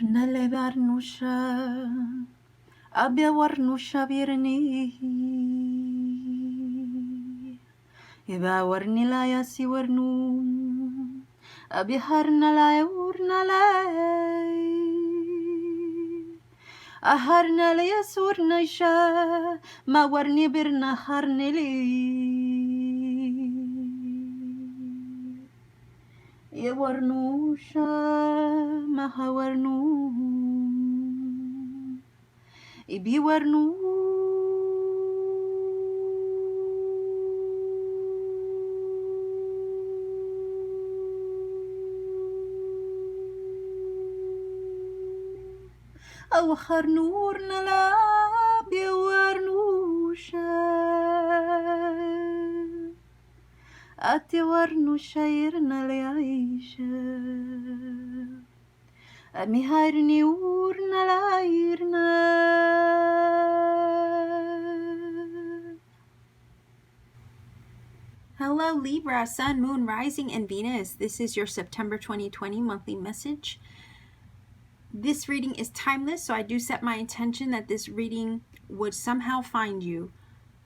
Arnale barnusha, abia warnusha birni. Iba warnilaya si warnu, abia harnalaya urnalay. Aharnalaya surnaisha, ma warni birna harnili. Warnusha mahawarnu ibi warnu awhar nur nala bi warnusha ati warnusha irnalaisha Miharni urna lairna. Hello Libra, Sun, Moon, Rising, and Venus. This is your September 2020 monthly message. This reading is timeless, so I do set my intention that this reading would somehow find you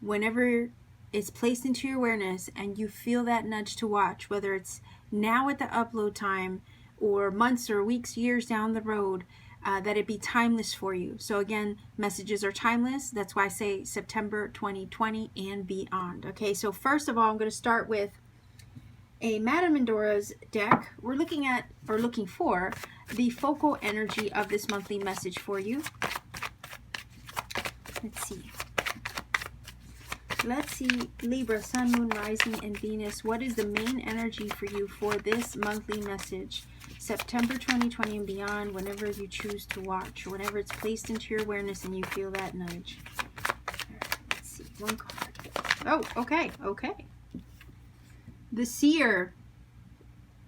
whenever it's placed into your awareness and you feel that nudge to watch, whether it's now at the upload time or months or weeks, years down the road, that it be timeless for you. So again, messages are timeless. That's why I say September 2020 and beyond. Okay, so first of all, I'm going to start with a Madame Mendora's deck. We're looking at, or looking for, the focal energy of this monthly message for you. Let's see, Libra, Sun, Moon, Rising, and Venus. What is the main energy for you for this monthly message? September 2020 and beyond, whenever you choose to watch, or whenever it's placed into your awareness and you feel that nudge. Let's see, one card. Oh, okay. The Seer.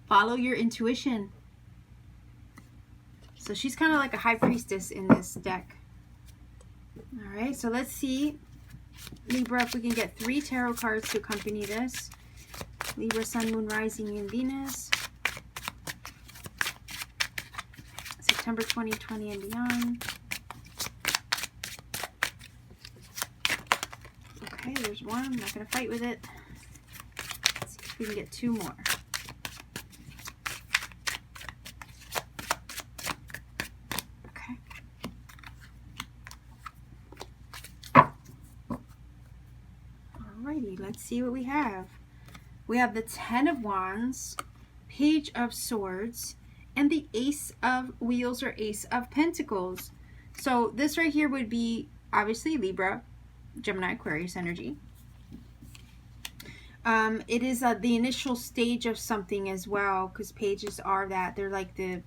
Follow your intuition. So she's kind of like a high priestess in this deck. All right, so let's see, Libra, if we can get 3 tarot cards to accompany this. Libra, Sun, Moon, Rising, and Venus. September 2020 and beyond. Okay, there's one. I'm not going to fight with it. Let's see if we can get 2 more. Okay. Alrighty, let's see what we have. We have the 10 of Wands, Page of Swords, and the Ace of Wheels or Ace of Pentacles. So this right here would be obviously Libra, Gemini, Aquarius energy. It is the initial stage of something as well, because pages are that. They're like the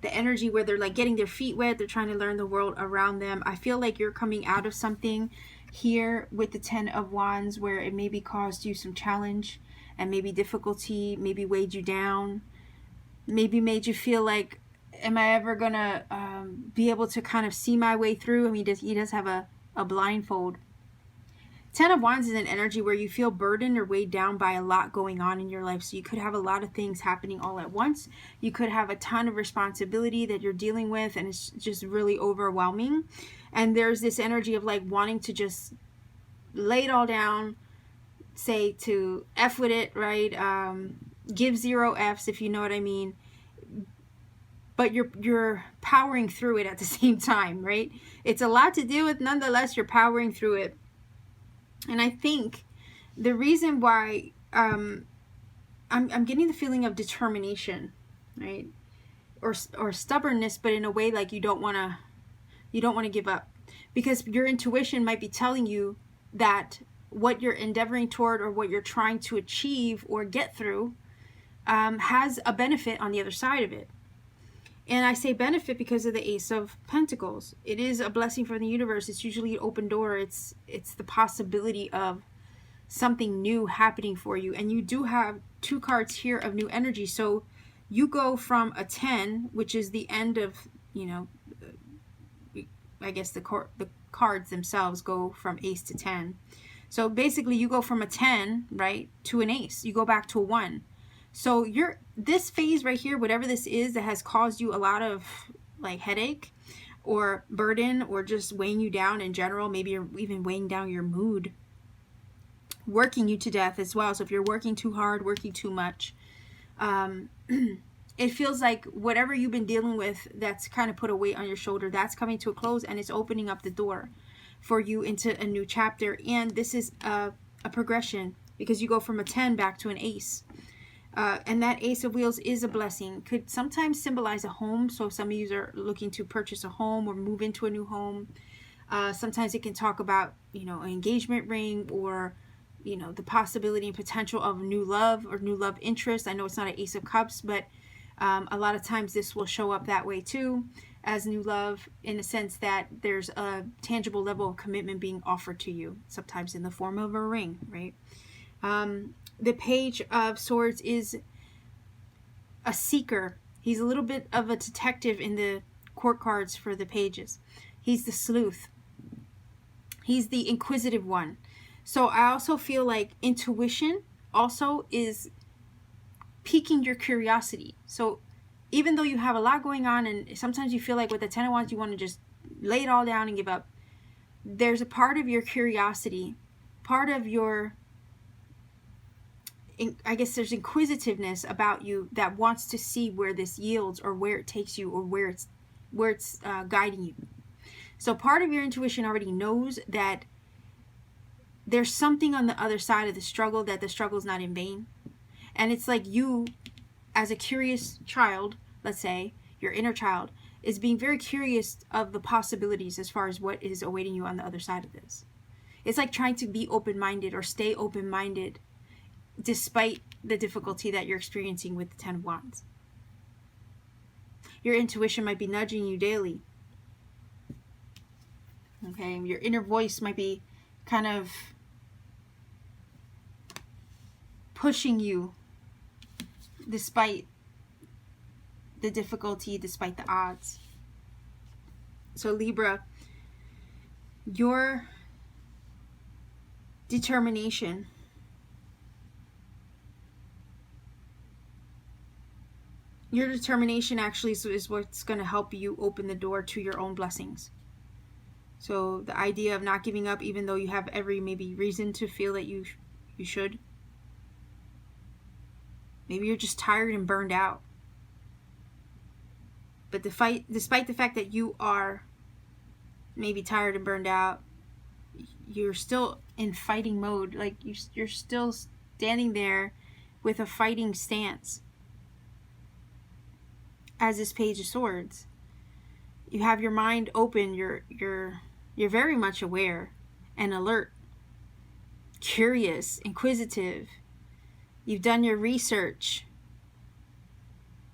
energy where they're like getting their feet wet. They're trying to learn the world around them. I feel like you're coming out of something here with the 10 of Wands where it maybe caused you some challenge and maybe difficulty, maybe weighed you down, maybe made you feel like, am I ever gonna be able to kind of see my way through? I mean, he does have a blindfold. 10 of Wands is an energy where you feel burdened or weighed down by a lot going on in your life. So you could have a lot of things happening all at once. You could have a ton of responsibility that you're dealing with, and it's just really overwhelming. And there's this energy of like wanting to just lay it all down, say to F with it, right? Give 0 Fs, if you know what I mean. But you're powering through it at the same time, right? It's a lot to deal with. Nonetheless, you're powering through it. And I think the reason why I'm getting the feeling of determination, right? Or stubbornness, but in a way like you don't want to give up, because your intuition might be telling you that what you're endeavoring toward or what you're trying to achieve or get through has a benefit on the other side of it. And I say benefit because of the Ace of Pentacles. It is a blessing from the universe. It's usually an open door. It's the possibility of something new happening for you. And you do have 2 cards here of new energy. So you go from a 10, which is the end of, you know, I guess the cards themselves go from Ace to 10. So basically you go from a 10, right, to an Ace. You go back to a 1. So this phase right here, whatever this is that has caused you a lot of like headache or burden, or just weighing you down in general. Maybe you're even weighing down your mood, working you to death as well. So if you're working too hard, working too much, it feels like whatever you've been dealing with that's kind of put a weight on your shoulder, that's coming to a close, and it's opening up the door for you into a new chapter. And this is a progression, because you go from a 10 back to an ace. And that Ace of Wheels is a blessing. Could sometimes symbolize a home. So some of you are looking to purchase a home or move into a new home. Sometimes it can talk about, an engagement ring, or, the possibility and potential of new love or new love interest. I know it's not an Ace of Cups, but a lot of times this will show up that way too, as new love, in the sense that there's a tangible level of commitment being offered to you, sometimes in the form of a ring, right? The Page of Swords is a seeker. He's a little bit of a detective in the court cards for the pages. He's the sleuth. He's the inquisitive one. So I also feel like intuition also is piquing your curiosity. So even though you have a lot going on, and sometimes you feel like with the Ten of Wands you want to just lay it all down and give up, there's a part of your curiosity, part of your, I guess there's inquisitiveness about you that wants to see where this yields, or where it takes you, or where it's guiding you. So part of your intuition already knows that there's something on the other side of the struggle, that the struggle is not in vain. And it's like you, as a curious child, let's say, your inner child, is being very curious of the possibilities as far as what is awaiting you on the other side of this. It's like trying to be open-minded or stay open-minded despite the difficulty that you're experiencing with the Ten of Wands. Your intuition might be nudging you daily. Okay, your inner voice might be kind of pushing you despite the difficulty, despite the odds. So Libra, your determination actually is what's going to help you open the door to your own blessings. So the idea of not giving up, even though you have every maybe reason to feel that you should. Maybe you're just tired and burned out. But despite the fact that you are maybe tired and burned out, you're still in fighting mode. Like you're still standing there with a fighting stance. As this Page of Swords, you have your mind open. You're very much aware and alert, curious, inquisitive. You've done your research.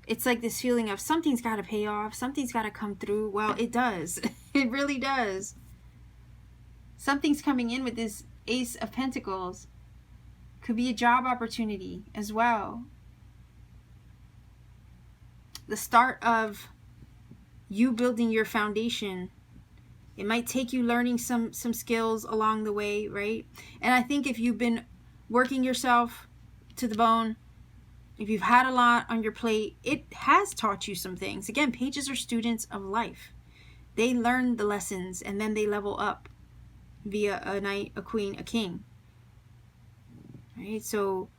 It's like this feeling of something's got to pay off, something's got to come through. Well, it does. It really does. Something's coming in with this Ace of Pentacles. Could be a job opportunity as well. The start of you building your foundation. It might take you learning some skills along the way, right? And I think if you've been working yourself to the bone, if you've had a lot on your plate, it has taught you some things. Again, pages are students of life. They learn the lessons and then they level up via a knight, a queen, a king. Right? So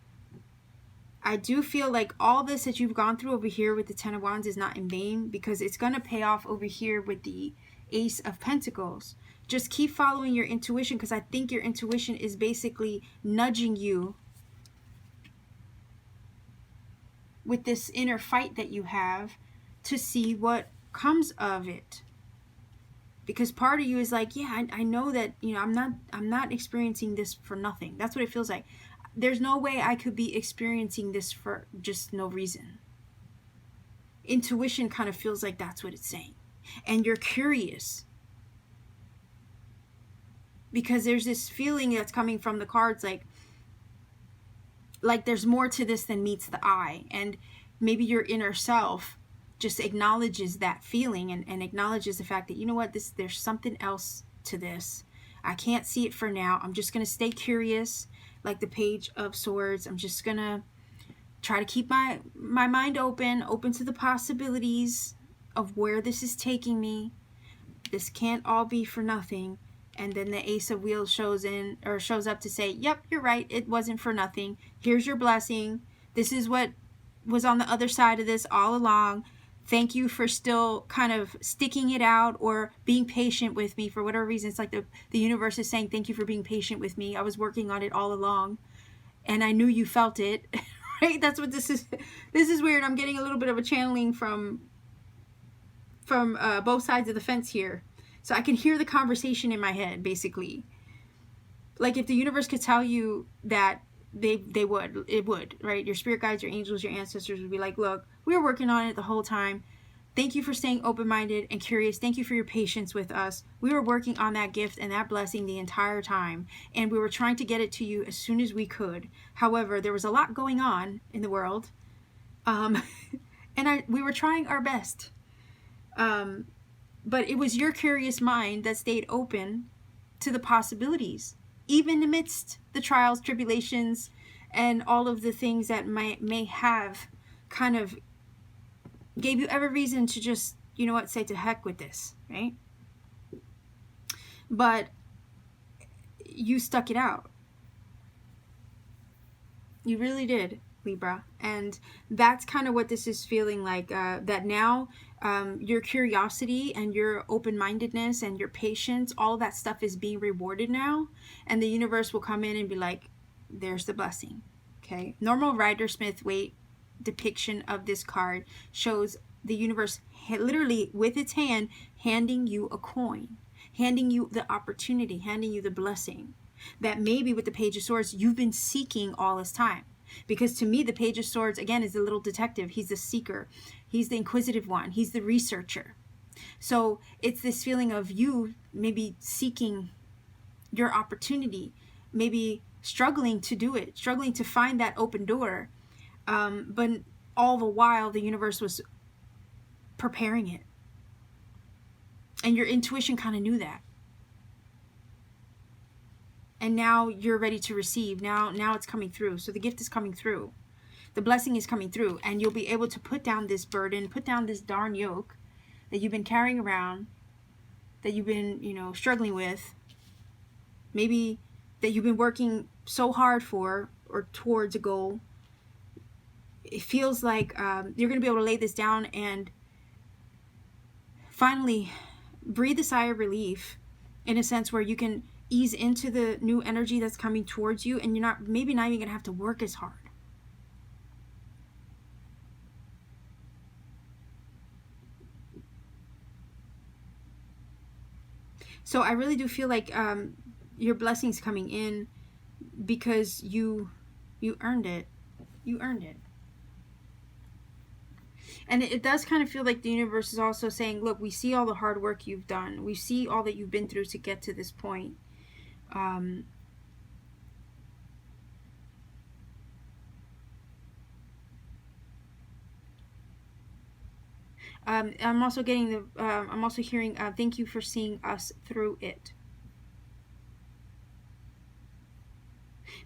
I do feel like all this that you've gone through over here with the Ten of Wands is not in vain, because it's going to pay off over here with the Ace of Pentacles. Just keep following your intuition, because I think your intuition is basically nudging you with this inner fight that you have to see what comes of it. Because part of you is like, yeah, I know that, I'm not experiencing this for nothing. That's what it feels like. There's no way I could be experiencing this for just no reason. Intuition kind of feels like that's what it's saying. And you're curious, because there's this feeling that's coming from the cards, like there's more to this than meets the eye. And maybe your inner self just acknowledges that feeling and acknowledges the fact that, you know what, there's something else to this. I can't see it for now. I'm just going to stay curious, like the Page of Swords. I'm just going to try to keep my mind open to the possibilities. of where this is taking me. This can't all be for nothing. And then the Ace of Wheels shows up to say, yep, you're right, it wasn't for nothing. Here's your blessing. This is what was on the other side of this all along. Thank you for still kind of sticking it out or being patient with me for whatever reason. It's like the universe is saying, thank you for being patient with me. I was working on it all along and I knew you felt it. Right? That's what this is. This is weird. I'm getting a little bit of a channeling from both sides of the fence here. So I can hear the conversation in my head, basically. Like if the universe could tell you that it would, right? Your spirit guides, your angels, your ancestors would be like, look, we were working on it the whole time. Thank you for staying open-minded and curious. Thank you for your patience with us. We were working on that gift and that blessing the entire time. And we were trying to get it to you as soon as we could. However, there was a lot going on in the world. And we were trying our best. But it was your curious mind that stayed open to the possibilities, even amidst the trials, tribulations, and all of the things that may have kind of gave you every reason to just, you know what, say to heck with this, right? But you stuck it out. You really did, Libra. And that's kind of what this is feeling like, that now your curiosity and your open-mindedness and your patience, all that stuff is being rewarded now. And the universe will come in and be like, there's the blessing. Okay. Normal Rider-Smith-Waite depiction of this card shows the universe literally with its hand handing you a coin, handing you the opportunity, handing you the blessing that maybe with the Page of Swords you've been seeking all this time. Because to me, the Page of Swords, again, is the little detective. He's the seeker. He's the inquisitive one. He's the researcher. So it's this feeling of you maybe seeking your opportunity, maybe struggling to do it, struggling to find that open door. But all the while, the universe was preparing it. And your intuition kind of knew that. And now you're ready to receive. Now it's coming through. So the gift is coming through. The blessing is coming through. And you'll be able to put down this burden, put down this darn yoke that you've been carrying around, that you've been, struggling with. Maybe that you've been working so hard for or towards a goal. It feels like you're going to be able to lay this down and finally breathe a sigh of relief in a sense where you can ease into the new energy that's coming towards you, and you're maybe not even going to have to work as hard. So I really do feel like your blessings coming in because you earned it. You earned it. And it does kind of feel like the universe is also saying, look, we see all the hard work you've done. We see all that you've been through to get to this point. I'm also getting I'm also hearing, thank you for seeing us through it.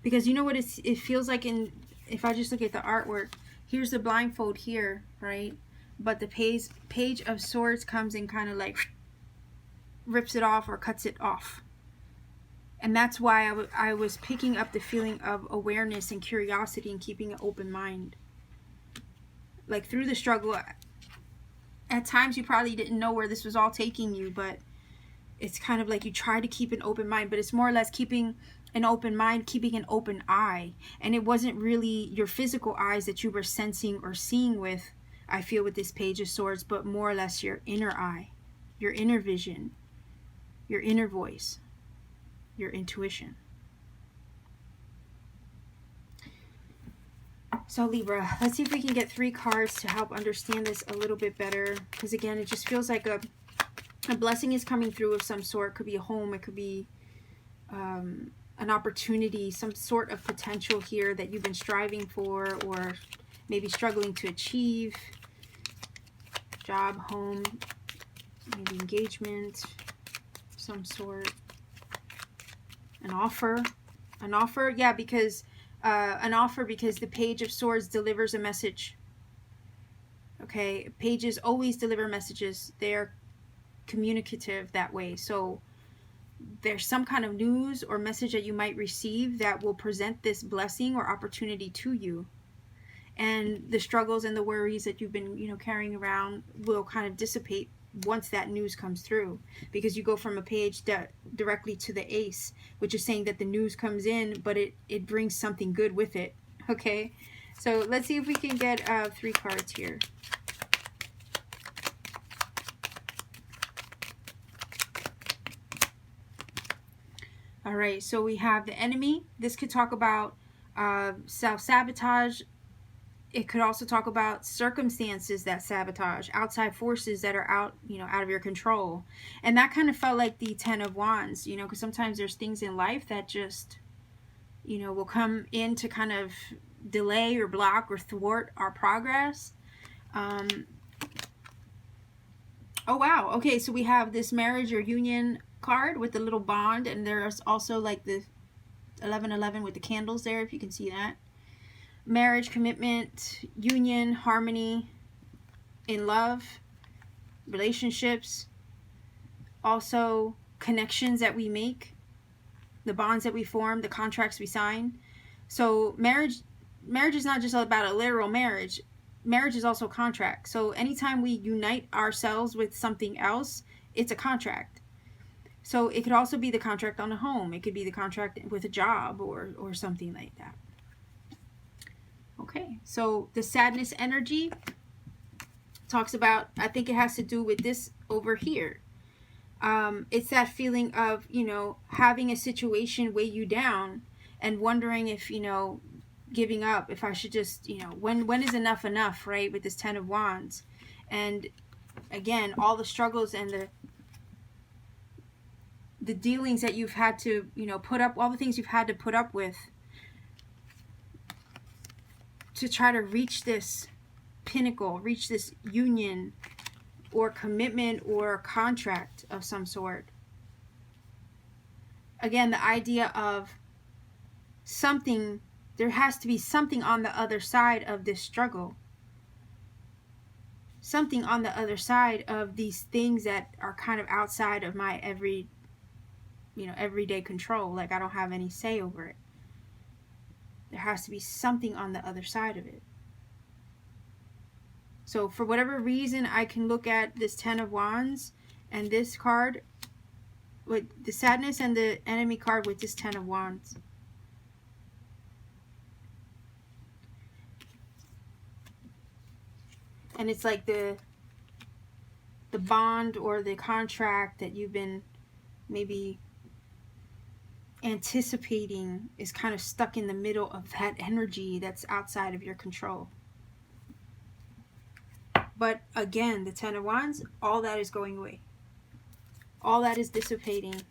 Because you know what it feels like if I just look at the artwork, here's the blindfold here, right? But the page of Swords comes and kind of like rips it off or cuts it off. And that's why I was picking up the feeling of awareness and curiosity and keeping an open mind. Like through the struggle, at times you probably didn't know where this was all taking you, but it's kind of like you try to keep an open mind, but it's more or less keeping an open mind, keeping an open eye. And it wasn't really your physical eyes that you were sensing or seeing with, I feel, with this Page of Swords, but more or less your inner eye, your inner vision, your inner voice, your intuition. So Libra, let's see if we can get 3 cards to help understand this a little bit better. Because again, it just feels like a blessing is coming through of some sort. It could be a home. It could be an opportunity, some sort of potential here that you've been striving for or maybe struggling to achieve. Job, home, maybe engagement, some sort. An offer. An offer, yeah, because an offer because the Page of Swords delivers a message. Okay, pages always deliver messages. They're communicative that way. So there's some kind of news or message that you might receive that will present this blessing or opportunity to you. And the struggles and the worries that you've been, carrying around will kind of dissipate once that news comes through, because you go from a page directly to the ace, which is saying that the news comes in, but it brings something good with it. Okay, so let's see if we can get 3 cards here. All right, so we have the enemy. This could talk about self-sabotage. It could also talk about circumstances that sabotage, outside forces that are out of your control. And that kind of felt like the 10 of Wands, because sometimes there's things in life that just, will come in to kind of delay or block or thwart our progress. Oh, wow. Okay, so we have this marriage or union card with the little bond, and there's also like the 1111 with the candles there, if you can see that. Marriage, commitment, union, harmony, in love, relationships, also connections that we make, the bonds that we form, the contracts we sign. So marriage is not just about a literal marriage. Marriage is also a contract. So anytime we unite ourselves with something else, it's a contract. So it could also be the contract on a home. It could be the contract with a job or something like that. Okay, so the sadness energy talks about, I think it has to do with this over here. It's that feeling of, having a situation weigh you down and wondering if, giving up, if I should just, when is enough, right? With this 10 of Wands. And again, all the struggles and the dealings that you've had to, put up, all the things you've had to put up with to try to reach this pinnacle, reach this union or commitment or contract of some sort. Again, the idea of something, there has to be something on the other side of this struggle. Something on the other side of these things that are kind of outside of my everyday control. Like I don't have any say over it. There has to be something on the other side of it. So for whatever reason, I can look at this 10 of Wands and this card with the sadness and the enemy card with this 10 of Wands. And it's like the bond or the contract that you've been maybe anticipating is kind of stuck in the middle of that energy that's outside of your control. But again, the 10 of Wands, all that is going away. All that is dissipating.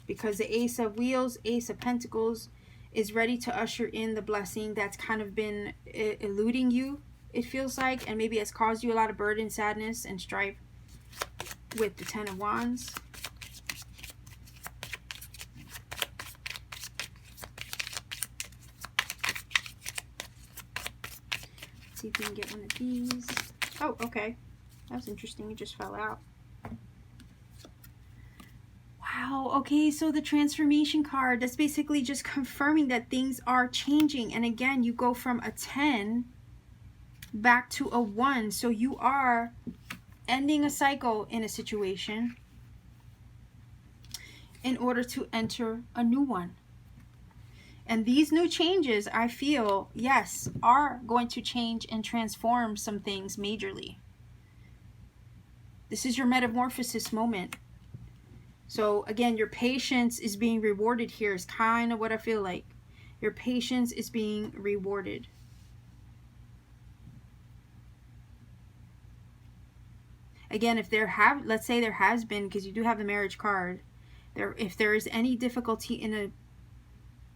Because the Ace of Wheels, Ace of Pentacles, is ready to usher in the blessing that's kind of been eluding you, it feels like, and maybe has caused you a lot of burden, sadness, and strife with the 10 of Wands. Let's see if we can get one of these. Oh, okay. That was interesting. It just fell out. Wow, okay, so the transformation card, that's basically just confirming that things are changing. And again, you go from a 10 back to a 1. So you are ending a cycle in a situation in order to enter a new one. And these new changes, I feel, yes, are going to change and transform some things majorly. This is your metamorphosis moment. So again, your patience is being rewarded here is kind of what I feel like. Your patience is being rewarded. Again, if let's say there has been, because you do have the marriage card, if there is any difficulty in a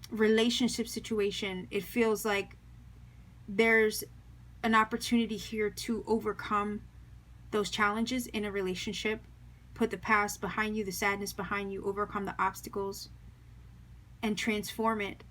relationship situation, it feels like there's an opportunity here to overcome those challenges in a relationship. Put the past behind you, the sadness behind you, overcome the obstacles, and transform it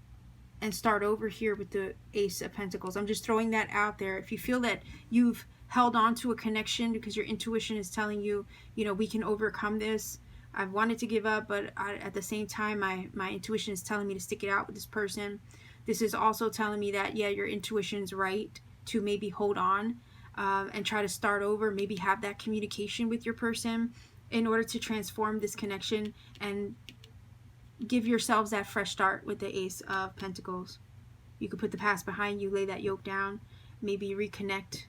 and start over here with the Ace of Pentacles. I'm just throwing that out there. If you feel that you've held on to a connection because your intuition is telling you, you know, we can overcome this. I've wanted to give up, but at the same time, my intuition is telling me to stick it out with this person. This is also telling me that, yeah, your intuition's right to maybe hold on and try to start over, maybe have that communication with your person in order to transform this connection and give yourselves that fresh start with the Ace of Pentacles. You could put the past behind you, lay that yoke down, maybe reconnect,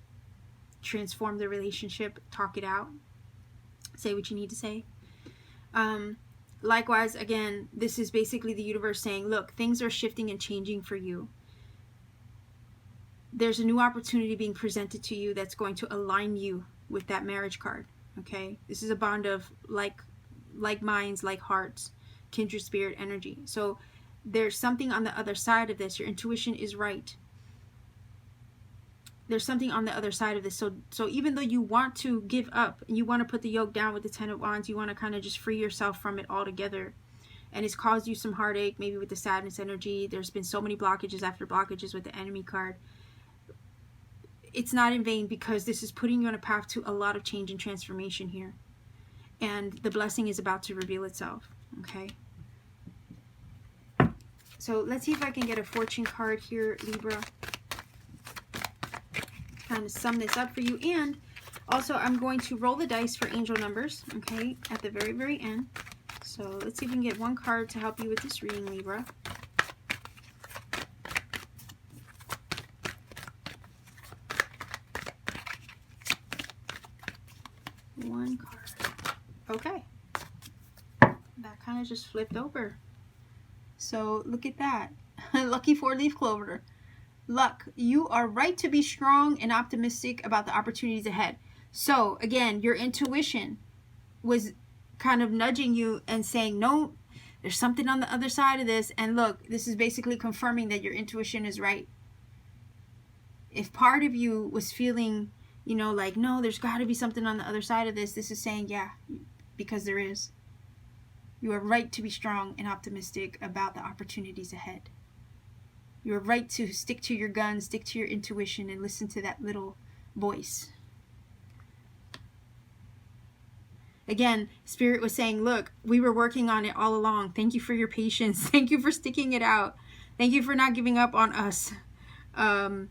transform the relationship, talk it out, say what you need to say. Likewise, again, this is basically the universe saying, look, things are shifting and changing for you. There's a new opportunity being presented to you that's going to align you with that marriage card. Okay, this is a bond of like minds, like hearts, kindred spirit energy. So there's something on the other side of this. Your intuition is right. There's something on the other side of this. So even though you want to give up and you want to put the yoke down with the Ten of Wands, you want to kind of just free yourself from it altogether, and it's caused you some heartache, maybe with the sadness energy. There's been so many blockages after blockages with the Enemy card. It's not in vain, because this is putting you on a path to a lot of change and transformation here. And the blessing is about to reveal itself. Okay. So let's see if I can get a fortune card here, Libra. Kind of sum this up for you. And also I'm going to roll the dice for angel numbers, okay, at the very, very end. So let's see if we can get one card to help you with this reading, Libra. One card. Okay. That kind of just flipped over. So look at that. Lucky 4-leaf clover. Luck, you are right to be strong and optimistic about the opportunities ahead. So again, your intuition was kind of nudging you and saying, no, there's something on the other side of this. And look, this is basically confirming that your intuition is right. If part of you was feeling, you know, like, no, there's got to be something on the other side of this, this is saying, yeah, because there is. You are right to be strong and optimistic about the opportunities ahead. You are right to stick to your guns, stick to your intuition, and listen to that little voice. Again, Spirit was saying, look, we were working on it all along. Thank you for your patience. Thank you for sticking it out. Thank you for not giving up on us. And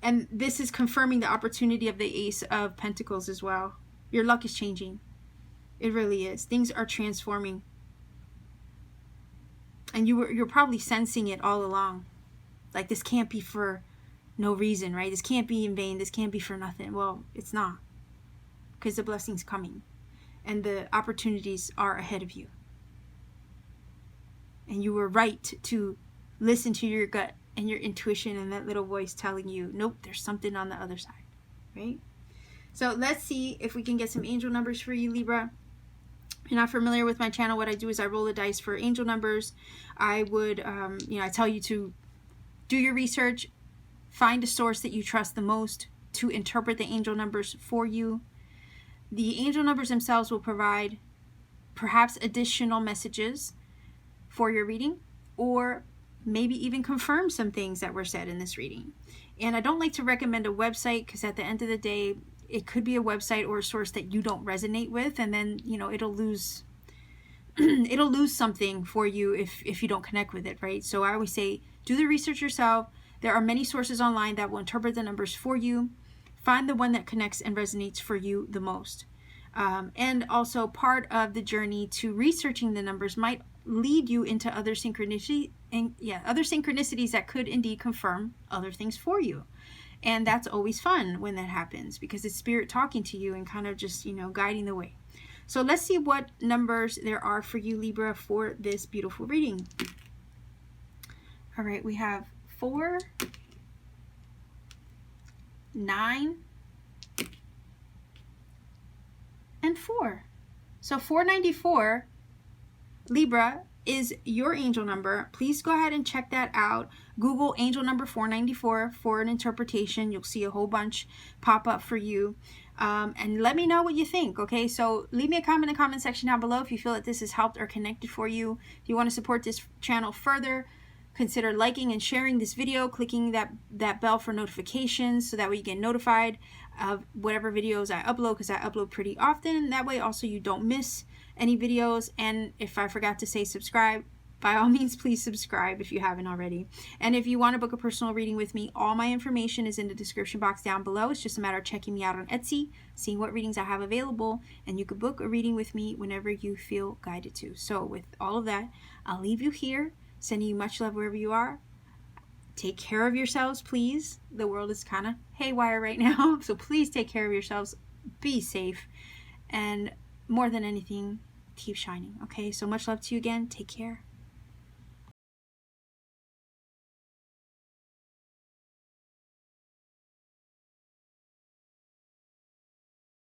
this is confirming the opportunity of the Ace of Pentacles as well. Your luck is changing. It really is. Things are transforming. And you're probably sensing it all along. Like, this can't be for no reason, right? This can't be in vain. This can't be for nothing. Well, it's not. Because the blessing's coming. And the opportunities are ahead of you. And you were right to listen to your gut and your intuition and that little voice telling you, nope, there's something on the other side, right? So let's see if we can get some angel numbers for you, Libra. If you're not familiar with my channel, what I do is I roll the dice for angel numbers. I would, I tell you to do your research, find a source that you trust the most to interpret the angel numbers for you. The angel numbers themselves will provide perhaps additional messages for your reading, or maybe even confirm some things that were said in this reading. And I don't like to recommend a website, because at the end of the day, it could be a website or a source that you don't resonate with, and then, you know, it'll lose it'll lose something for you if you don't connect with it, right? So I always say, do the research yourself. There are many sources online that will interpret the numbers for you. Find the one that connects and resonates for you the most. And also, part of the journey to researching the numbers might lead you into other synchronicities that could indeed confirm other things for you. And that's always fun when that happens, because it's Spirit talking to you and kind of just, guiding the way. So let's see what numbers there are for you, Libra, for this beautiful reading. All right, we have 4, 9, and 4. So 494, Libra, is your angel number. Please go ahead and check that out. Google angel number 494 for an interpretation. You'll see a whole bunch pop up for you. And let me know what you think, okay? So leave me a comment in the comment section down below if you feel that this has helped or connected for you. If you want to support this channel further, consider liking and sharing this video, clicking that bell for notifications so that way you get notified of whatever videos I upload, because I upload pretty often. That way also you don't miss any videos. And if I forgot to say subscribe, by all means, please subscribe if you haven't already. And if you want to book a personal reading with me, all my information is in the description box down below. It's just a matter of checking me out on Etsy, seeing what readings I have available, and you can book a reading with me whenever you feel guided to. So with all of that, I'll leave you here, sending you much love wherever you are. Take care of yourselves, please. The world is kind of haywire right now, so please take care of yourselves. Be safe, and more than anything, keep shining. Okay, so much love to you again. Take care.